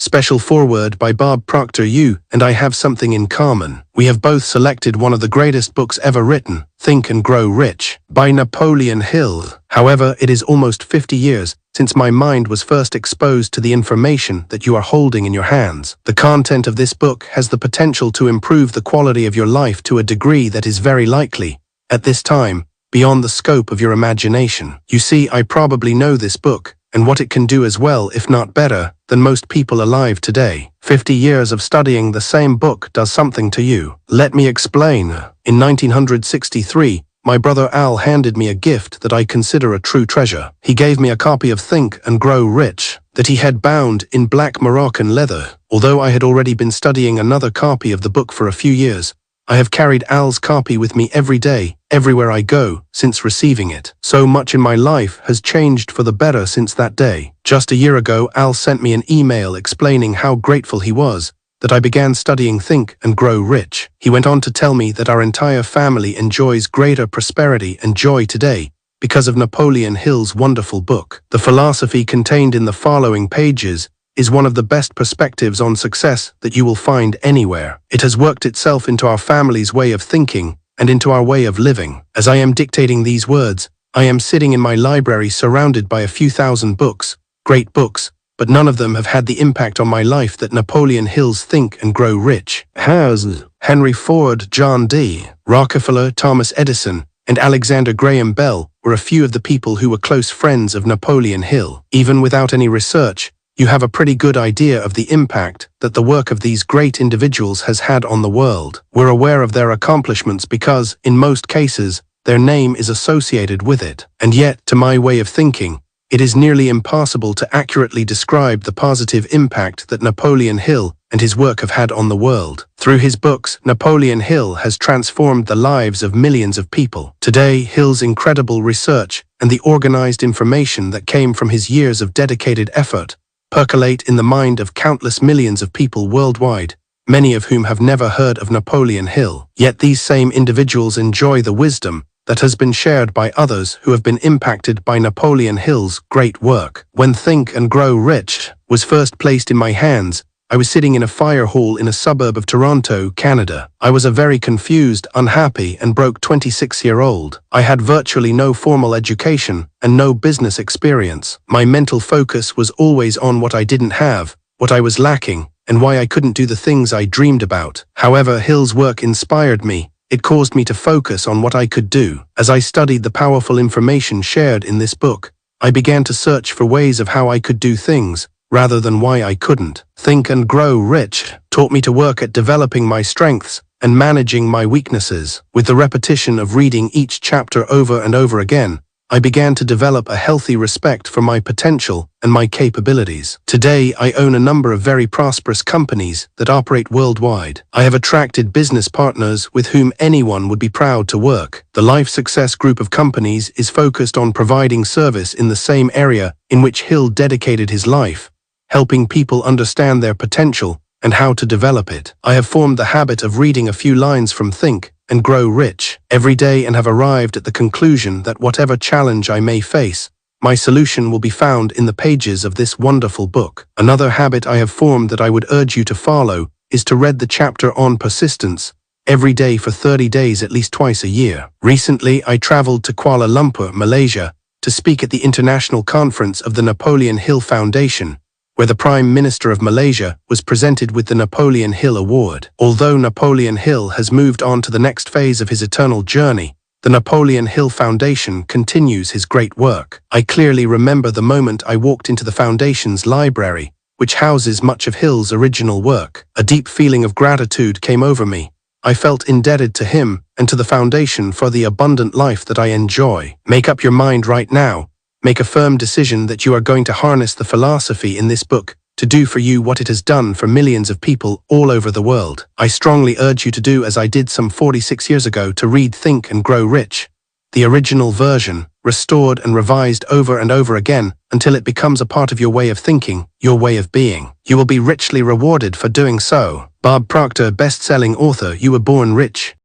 Special foreword by Bob Proctor. You and I have something in common. We have both selected one of the greatest books ever written, Think and Grow Rich, by Napoleon Hill. However, it is almost 50 years since my mind was first exposed to the information that you are holding in your hands. The content of this book has the potential to improve the quality of your life to a degree that is very likely, at this time, beyond the scope of your imagination. You see, I probably know this book, and what it can do as well, if not better, than most people alive today. 50 years of studying the same book does something to you. Let me explain. In 1963, my brother Al handed me a gift that I consider a true treasure. He gave me a copy of Think and Grow Rich, that he had bound in black Moroccan leather. Although I had already been studying another copy of the book for a few years, I have carried Al's copy with me every day, everywhere I go, since receiving it. So much in my life has changed for the better since that day. Just a year ago, Al sent me an email explaining how grateful he was that I began studying Think and Grow Rich. He went on to tell me that our entire family enjoys greater prosperity and joy today because of Napoleon Hill's wonderful book. The philosophy contained in the following pages is one of the best perspectives on success that you will find anywhere. It has worked itself into our family's way of thinking and into our way of living. As I am dictating these words, I am sitting in my library surrounded by a few thousand books, great books, but none of them have had the impact on my life that Napoleon Hill's Think and Grow Rich has. Henry Ford, John D. Rockefeller, Thomas Edison, and Alexander Graham Bell were a few of the people who were close friends of Napoleon Hill. Even without any research, you have a pretty good idea of the impact that the work of these great individuals has had on the world. We're aware of their accomplishments because, in most cases, their name is associated with it. And yet, to my way of thinking, it is nearly impossible to accurately describe the positive impact that Napoleon Hill and his work have had on the world. Through his books, Napoleon Hill has transformed the lives of millions of people. Today, Hill's incredible research and the organized information that came from his years of dedicated effort percolate in the mind of countless millions of people worldwide, many of whom have never heard of Napoleon Hill. Yet these same individuals enjoy the wisdom that has been shared by others who have been impacted by Napoleon Hill's great work. When Think and Grow Rich was first placed in my hands, I was sitting in a fire hall in a suburb of Toronto, Canada. I was a very confused, unhappy, and broke 26-year-old. I had virtually no formal education and no business experience. My mental focus was always on what I didn't have, what I was lacking, and why I couldn't do the things I dreamed about. However, Hill's work inspired me. It caused me to focus on what I could do. As I studied the powerful information shared in this book, I began to search for ways of how I could do things, rather than why I couldn't. Think and Grow Rich taught me to work at developing my strengths and managing my weaknesses. With the repetition of reading each chapter over and over again, I began to develop a healthy respect for my potential and my capabilities. Today, I own a number of very prosperous companies that operate worldwide. I have attracted business partners with whom anyone would be proud to work. The Life Success Group of companies is focused on providing service in the same area in which Hill dedicated his life, helping people understand their potential and how to develop it. I have formed the habit of reading a few lines from Think and Grow Rich every day and have arrived at the conclusion that whatever challenge I may face, my solution will be found in the pages of this wonderful book. Another habit I have formed that I would urge you to follow is to read the chapter on persistence every day for 30 days at least twice a year. Recently, I traveled to Kuala Lumpur, Malaysia, to speak at the International Conference of the Napoleon Hill Foundation, where the Prime Minister of Malaysia was presented with the Napoleon Hill Award. Although Napoleon Hill has moved on to the next phase of his eternal journey, the Napoleon Hill Foundation continues his great work. I clearly remember the moment I walked into the Foundation's library, which houses much of Hill's original work. A deep feeling of gratitude came over me. I felt indebted to him and to the Foundation for the abundant life that I enjoy. Make up your mind right now. Make a firm decision that you are going to harness the philosophy in this book to do for you what it has done for millions of people all over the world. I strongly urge you to do as I did some 46 years ago, to read Think and Grow Rich, the original version, restored and revised over and over again until it becomes a part of your way of thinking, your way of being. You will be richly rewarded for doing so. Bob Proctor, best-selling author. You were born rich.